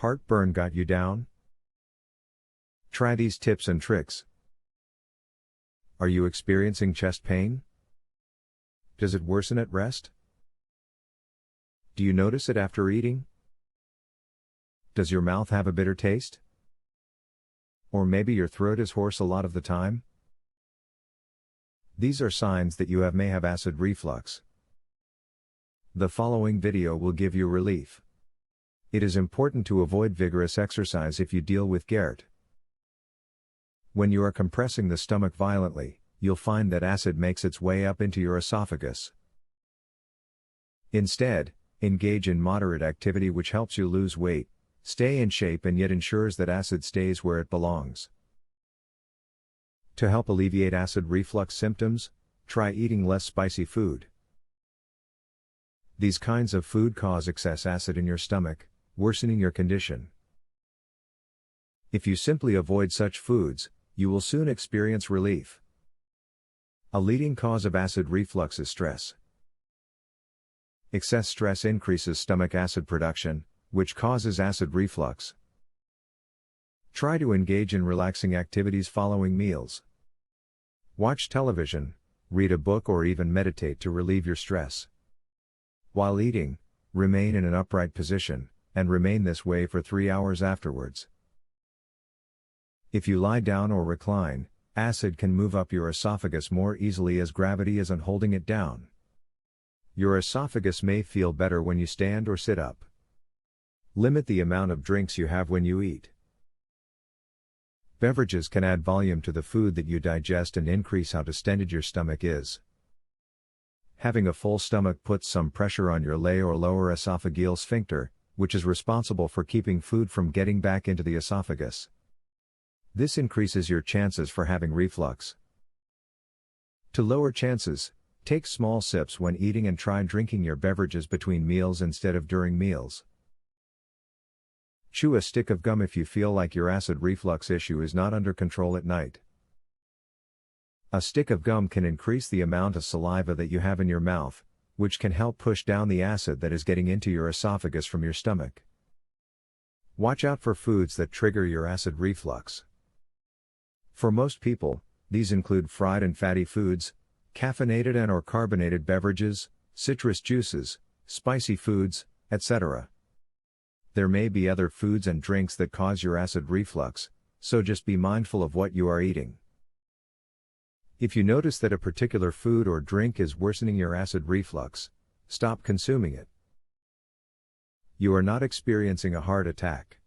Heartburn got you down? Try these tips and tricks. Are you experiencing chest pain? Does it worsen at rest? Do you notice it after eating? Does your mouth have a bitter taste? Or maybe your throat is hoarse a lot of the time? These are signs that you may have acid reflux. The following video will give you relief. It is important to avoid vigorous exercise if you deal with GERD. When you are compressing the stomach violently, you'll find that acid makes its way up into your esophagus. Instead, engage in moderate activity which helps you lose weight, stay in shape and yet ensures that acid stays where it belongs. To help alleviate acid reflux symptoms, try eating less spicy food. These kinds of food cause excess acid in your stomach, worsening your condition. If you simply avoid such foods, you will soon experience relief. A leading cause of acid reflux is stress. Excess stress increases stomach acid production, which causes acid reflux. Try to engage in relaxing activities following meals. Watch television, read a book or even meditate to relieve your stress. While eating, remain in an upright position, and remain this way for 3 hours afterwards. If you lie down or recline, acid can move up your esophagus more easily as gravity isn't holding it down. Your esophagus may feel better when you stand or sit up. Limit the amount of drinks you have when you eat. Beverages can add volume to the food that you digest and increase how distended your stomach is. Having a full stomach puts some pressure on your lower esophageal sphincter, which is responsible for keeping food from getting back into the esophagus. This increases your chances for having reflux. To lower chances, take small sips when eating and try drinking your beverages between meals instead of during meals. Chew a stick of gum if you feel like your acid reflux issue is not under control at night. A stick of gum can increase the amount of saliva that you have in your mouth, which can help push down the acid that is getting into your esophagus from your stomach. Watch out for foods that trigger your acid reflux. For most people, these include fried and fatty foods, caffeinated and/or carbonated beverages, citrus juices, spicy foods, etc. There may be other foods and drinks that cause your acid reflux, so just be mindful of what you are eating. If you notice that a particular food or drink is worsening your acid reflux, stop consuming it. You are not experiencing a heart attack.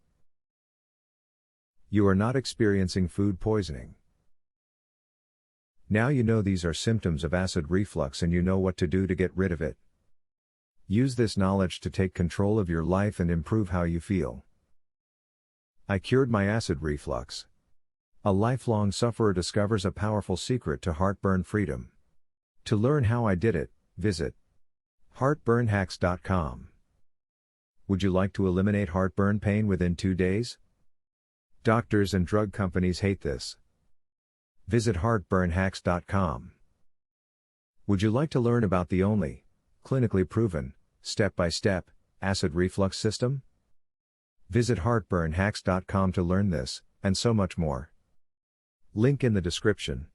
You are not experiencing food poisoning. Now you know these are symptoms of acid reflux and you know what to do to get rid of it. Use this knowledge to take control of your life and improve how you feel. I cured my acid reflux. A lifelong sufferer discovers a powerful secret to heartburn freedom. To learn how I did it, visit heartburnhacks.com. Would you like to eliminate heartburn pain within 2 days? Doctors and drug companies hate this. Visit heartburnhacks.com. Would you like to learn about the only, clinically proven, step-by-step, acid reflux system? Visit heartburnhacks.com to learn this, and so much more. Link in the description.